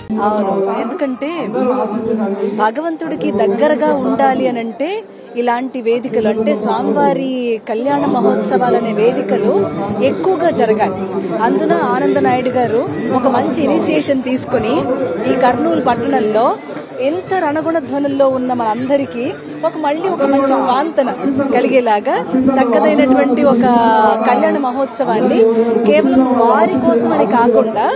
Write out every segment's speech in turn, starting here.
అవును, ఎందుకంటే భగవంతుడికి దగ్గరగా ఉండాలి అనంటే ఇలాంటి వేదికలు అంటే స్వామివారి కళ్యాణ మహోత్సవాలనే వేదికలు ఎక్కువగా జరగాలి. అందున ఆనంద నాయుడు గారు ఒక మంచి ఇనిషియేషన్ తీసుకుని ఈ కర్నూలు పట్టణంలో ఎంత రణగుణ ధ్వనుల్లో ఉన్న మనందరికీ మళ్ళీ ఒక మంచి స్వాంతన కలిగేలాగా చక్కదైనటువంటి ఒక కళ్యాణ మహోత్సవాన్ని కేవలం వారి కోసం అని కాకుండా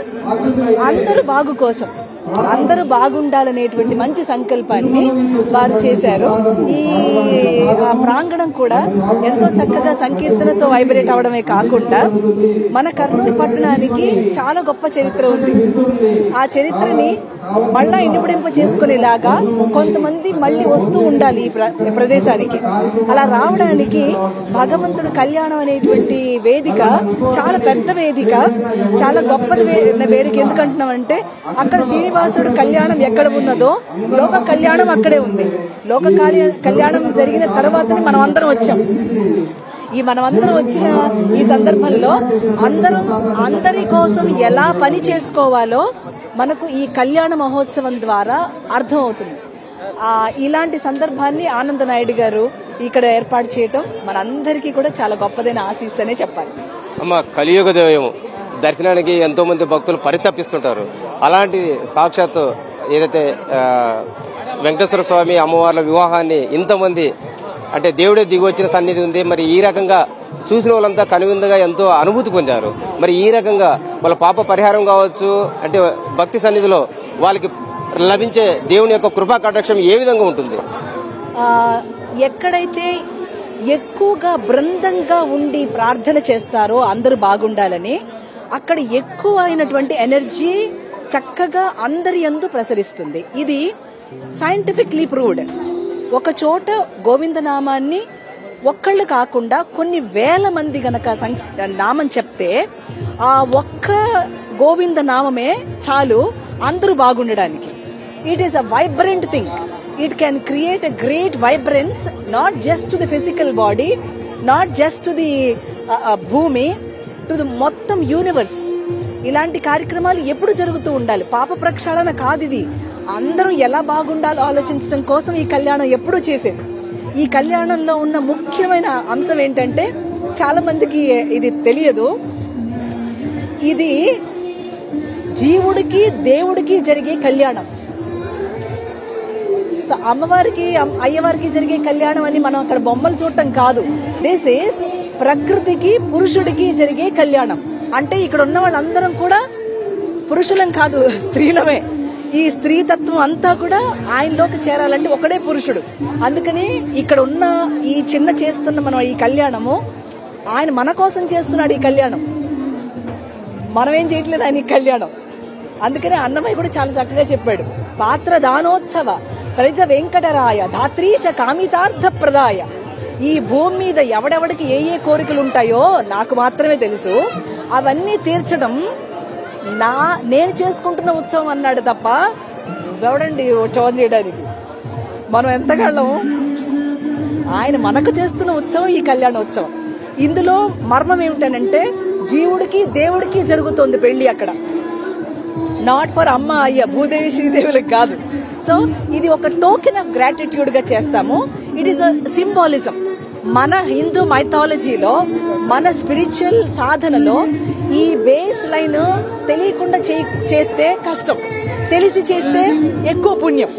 అందరూ బాగుండాలనేటువంటి మంచి సంకల్పాన్ని వారు చేశారు. ఈ ప్రాంగణం కూడా ఎంతో చక్కగా సంకీర్తనతో వైబ్రేట్ అవడమే కాకుండా మన కర్నూలు పట్టణానికి చాలా గొప్ప చరిత్ర ఉంది. ఆ చరిత్రని మళ్ళా ఇనుపడింప చేసుకునేలాగా కొంతమంది మళ్ళీ వస్తూ ఉండాలి ఈ ప్రదేశానికి. అలా రావడానికి భగవంతుడి కళ్యాణం అనేటువంటి వేదిక చాలా పెద్ద వేదిక, చాలా గొప్పది వేదిక. ఎందుకంటున్నామంటే అక్కడ శ్రీనివాసుడు కళ్యాణం ఎక్కడ ఉన్నదో లోక కళ్యాణం అక్కడే ఉంది. లోక కళ్యాణం జరిగిన తర్వాతనే మనం అందరం వచ్చాం. మనమందరం వచ్చిన ఈ సందర్భంలో అందరి కోసం ఎలా పని చేసుకోవాలో మనకు ఈ కళ్యాణ మహోత్సవం ద్వారా అర్థమవుతుంది. ఇలాంటి సందర్భాన్ని ఆనంద నాయుడు గారు ఇక్కడ ఏర్పాటు చేయటం మనందరికీ కూడా చాలా గొప్పదైన ఆశీస్సు అనే చెప్పాలి. అమ్మ, కలియుగ దైవం దర్శనానికి ఎంతో మంది భక్తులు పరితపిస్తుంటారు. అలాంటి సాక్షాత్ ఏదైతే వెంకటేశ్వర స్వామి అమ్మవార్ల వివాహాన్ని ఇంతమంది అంటే దేవుడే దిగి వచ్చిన సన్నిధి ఉంది. మరి ఈ రకంగా చూసిన వాళ్ళంతా కనువిందుగా ఎంతో అనుభూతి పొందారు. మరి ఈ రకంగా వాళ్ళ పాప పరిహారం కావచ్చు అంటే భక్తి సన్నిధిలో వాళ్ళకి లభించే దేవుని యొక్క కృపా కటాక్షం ఏ విధంగా ఉంటుంది? ఎక్కడైతే ఎక్కువగా బృందంగా ఉండి ప్రార్థన చేస్తారో అందరూ బాగుండాలని, అక్కడ ఎక్కువ అయినటువంటి ఎనర్జీ చక్కగా అందరి యందు ప్రసరిస్తుంది. ఇది సైంటిఫిక్లీ ప్రూవ్డ్. ఒక చోట గోవిందనామాన్ని ఒక్కళ్ళు కాకుండా కొన్ని వేల మంది గనక నామం చెప్తే ఆ ఒక్క గోవింద నామమే చాలు అందరూ బాగుండడానికి. It is a vibrant thing. It can create a great vibrance, not just to the physical body, not just to the bhumi, to the మొత్తం యూనివర్స్. ఇలాంటి కార్యక్రమాలు ఎప్పుడు జరుగుతూ ఉండాలి. పాప ప్రక్షాళన కాదు ఇది. అందరూ ఎలా బాగుండాలో ఆలోచించడం కోసం ఈ కళ్యాణం ఎప్పుడూ చేసేది. ఈ కళ్యాణంలో ఉన్న ముఖ్యమైన అంశం ఏంటంటే చాలా మందికి ఇది తెలియదు. ఇది జీవుడికి దేవుడికి జరిగే కళ్యాణం. అమ్మవారికి అయ్యవారికి జరిగే కళ్యాణం అని మనం అక్కడ బొమ్మలు చూడటం కాదు. దిస్ ఈస్ ప్రకృతికి పురుషుడికి జరిగే కళ్యాణం. అంటే ఇక్కడ ఉన్న వాళ్ళందరం కూడా పురుషులం కాదు, స్త్రీలమే. ఈ స్త్రీతత్వం అంతా కూడా ఆయనలోకి చేరాలంటే ఒకడే పురుషుడు. అందుకని ఇక్కడ ఉన్న ఈ చేస్తున్న మనం ఈ కళ్యాణము ఆయన మన కోసం చేస్తున్నాడు. ఈ కళ్యాణం మనం ఏం చేయట్లేదు ఆయన ఈ కళ్యాణం. అందుకనే అన్నమయ్య కూడా చాలా చక్కగా చెప్పాడు. పాత్ర దానోత్సవ ప్రజ వెంకటరాయ ధాత్రీశ కామితార్థ ప్రదాయ. ఈ భూమి మీద ఎవడెవడికి ఏ కోరికలు ఉంటాయో నాకు మాత్రమే తెలుసు. అవన్నీ తీర్చడం నేను చేసుకుంటున్న ఉత్సవం అన్నాడు తప్ప ఎవడండి ఉత్సవం చేయడానికి. మనం ఎంతకాలం ఆయన మనకు చేస్తున్న ఉత్సవం ఈ కళ్యాణోత్సవం. ఇందులో మర్మం ఏమిటనంటే జీవుడికి దేవుడికి జరుగుతోంది పెళ్లి అక్కడ. నాట్ ఫర్ అమ్మ అయ్య భూదేవి శ్రీదేవులకు కాదు. సో ఇది ఒక టోకెన్ ఆఫ్ గ్రాటిట్యూడ్ గా చేస్తాము. It is a symbolism. మన హిందూ మైథాలజీలో మన స్పిరిచువల్ సాధనలో ఈ బేస్ లైన్ తెలియకుండా చేస్తే కష్టం, తెలిసి చేస్తే ఎక్కువ పుణ్యం.